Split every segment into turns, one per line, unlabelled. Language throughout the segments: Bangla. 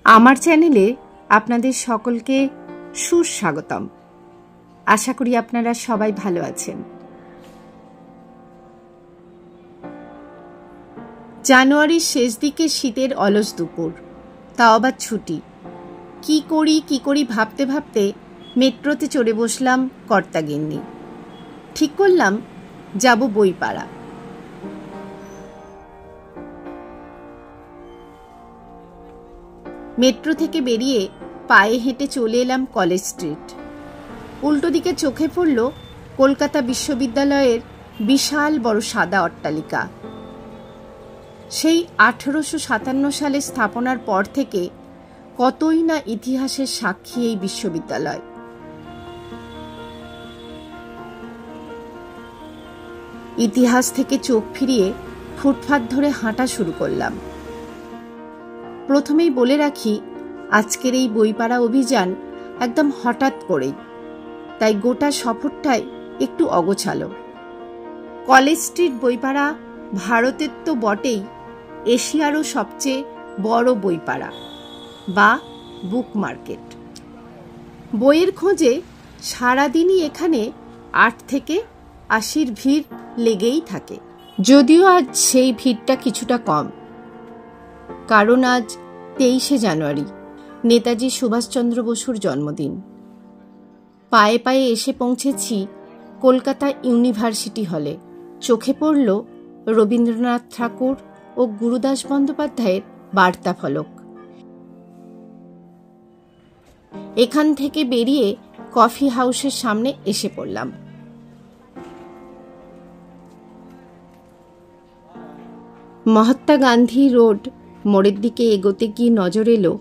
আমার চ্যানেলে আপনাদের সকলকে সুস্বাগতম। আশা করি আপনারা সবাই ভালো আছেন। জানুয়ারির শেষ দিকে শীতের অলস দুপুর, তাও আবার ছুটি। কি করি ভাবতে ভাবতে মেট্রোতে চড়ে বসলাম কর্তাগিন্নি। ঠিক করলাম যাব বইপাড়া। মেট্রো থেকে বেরিয়ে পায়ে হেঁটে চলে এলাম কলেজ স্ট্রিট। উল্টো দিকে চোখে পড়ল কলকাতা বিশ্ববিদ্যালয়ের বিশাল বড় সাদা অট্টালিকা। সেই 1857 সালে স্থাপনার পর থেকে কতই না ইতিহাসের সাক্ষী এই বিশ্ববিদ্যালয়। ইতিহাস থেকে চোখ ফিরিয়ে ফুটপাত ধরে হাঁটা শুরু করলাম। প্রথমেই বলে রাখি, আজকের এই বইপাড়া অভিযান একদম হঠাৎ করেই, তাই গোটা সফরটাই একটু অগোছালো। কলেজ স্ট্রিট বইপাড়া ভারতের তো বটেই, এশিয়ারও সবচেয়ে বড় বইপাড়া বা বুক মার্কেট। বইয়ের খোঁজে সারাদিনই এখানে 8 থেকে 80 ভিড় লেগেই থাকে। যদিও আজ সেই ভিড়টা কিছুটা কম, কারণ আজ 23শে জানুয়ারি, নেতাজি সুভাষচন্দ্র বসুর জন্মদিন। পায়ে পায়ে এসে পৌঁছেছি কলকাতা ইউনিভার্সিটি হলে। চোখে পড়ল রবীন্দ্রনাথ ঠাকুর ও গুরুদাস বন্দ্যোপাধ্যায়ের বার্তা ফলক। এখান থেকে বেরিয়ে কফি হাউসের সামনে এসে পড়লাম। মহাত্মা গান্ধী রোড মোড়ের দিকে এগোতে গিয়ে নজর এলো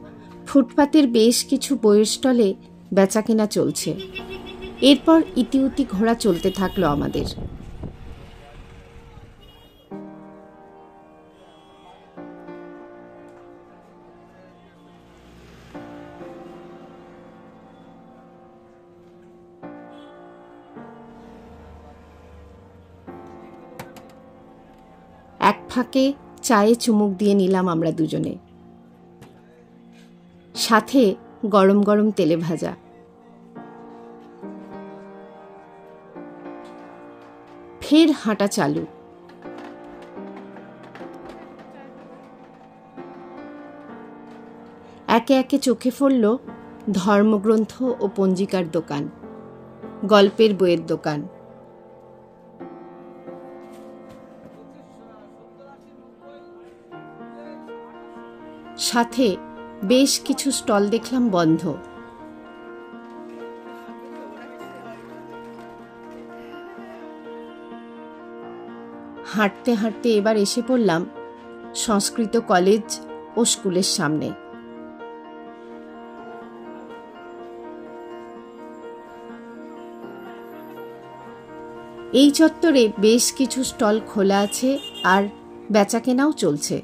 ফুটপাতের বেশ কিছু বইয়ের স্টলে বেচাকেনা চলছে। এরপর ইতিউতি ঘোরা চলতে থাকলো আমাদের। এক ফাঁকে চায়ে চুমুক দিয়ে নিলাম আমরা দুজনে, সাথে গরম গরম তেলে ভাজা। ফের হাঁটা চালু। একে একে চোখে পড়ল ধর্মগ্রন্থ ও পঞ্জিকার দোকান, গল্পের বইয়ের দোকান। সাথে বেশ কিছু স্টল দেখলাম বন্ধ। হাঁটতে হাঁটতে এবার এসে পড়লাম সংস্কৃত কলেজ ও স্কুলের সামনে। এই চত্বরে বেশ কিছু স্টল খোলা আছে আর বেচাকেনাও চলছে।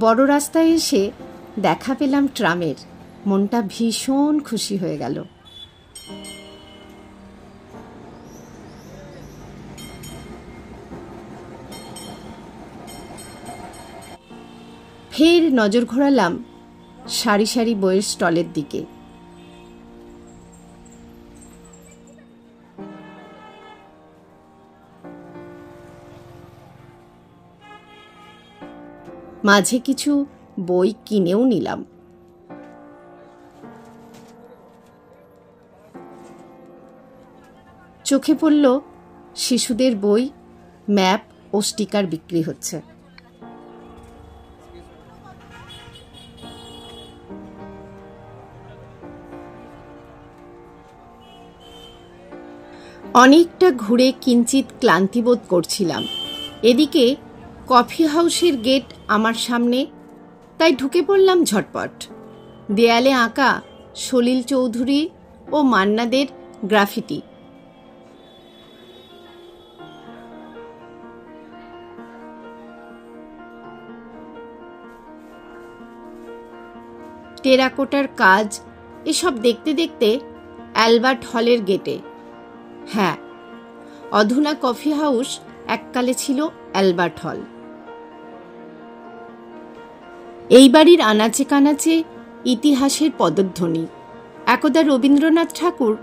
বড় রাস্তায় এসে দেখা পেলাম ট্রামের। মনটা ভীষণ খুশি হয়ে গেল। ফের নজর ঘোরালাম সারি সারি বইয়ের স্টলের দিকে। মাঝে কিছু বই কিনেও নিলাম। চোখে পড়ল শিশুদের বই, ম্যাপ ও স্টিকার বিক্রি হচ্ছে। অনেকটা ঘুরে কিঞ্চিত ক্লান্তিবোধ করছিলাম। এদিকে কফি হাউসের গেট আমার সামনে, তাই ঢুকে পড়লাম ঝটপট। দেয়ালে আঁকা সলিল চৌধুরী ও মান্নাদের গ্রাফিটি। টেরাকোটার কাজ এসব দেখতে দেখতে অ্যালবার্ট হলের গেটে, হ্যাঁ, অধুনা কফি হাউস এককালে ছিল অ্যালবার্ট হল। এই বাড়ির আনাচে কানাচে ইতিহাসের পদধ্বনি। একদা রবীন্দ্রনাথ ঠাকুর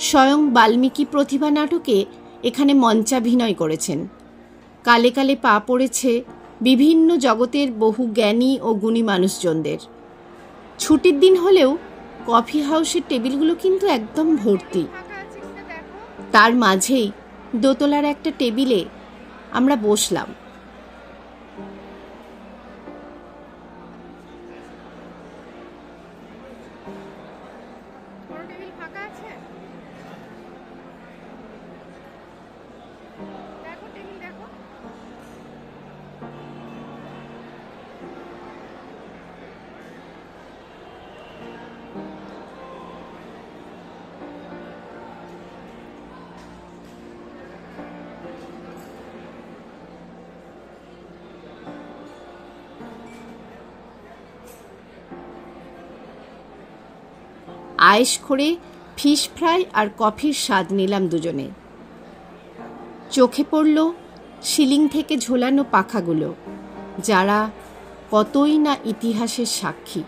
স্বয়ং বাল্মীকি প্রতিভা নাটকে এখানে মঞ্চাভিনয় করেছেন। কালে কালে পা পড়েছে বিভিন্ন জগতের বহু জ্ঞানী ও গুণী মানুষজনদের। ছুটির দিন হলেও কফি হাউসের টেবিলগুলো কিন্তু একদম ভর্তি। তার মাঝেই দোতলার একটা টেবিলে আমরা বসলাম। আয়েশ করে ফিশ ফ্রাই আর কফির স্বাদ নিলাম দুজনে। চোখে পড়ল সিলিং থেকে ঝোলানো পাখাগুলো, যারা কতই না ইতিহাসের সাক্ষী।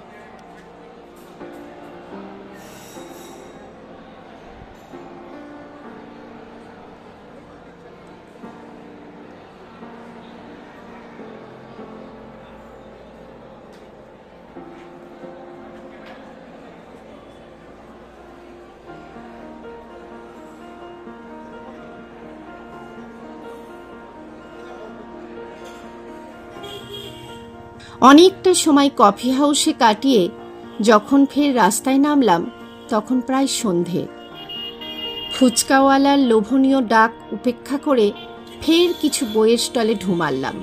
অনেকটা সময় কফি হাউসে কাটিয়ে যখন ফের রাস্তায় নামলাম তখন প্রায় সন্ধে। ফুচকাওয়ালার লোভনীয় ডাক উপেক্ষা করে ফের কিছু বইয়ের স্টলে ঢু মারলাম।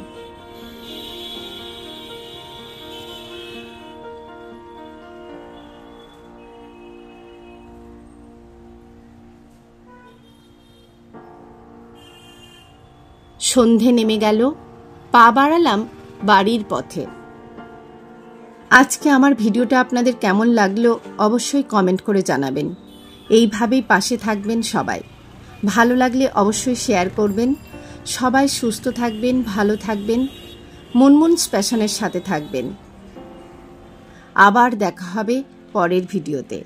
সন্ধে নেমে গেল, পা বাড়ালাম বাড়ির পথে। আজকে আমার ভিডিওটা আপনাদের কেমন লাগলো অবশ্যই কমেন্ট করে জানাবেন। এইভাবেই পাশে থাকবেন সবাই। ভালো লাগলে অবশ্যই শেয়ার করবেন। সবাই সুস্থ থাকবেন, ভালো থাকবেন, মুনমুনস প্যাশনের সাথে থাকবেন। আবার দেখা হবে পরের ভিডিওতে।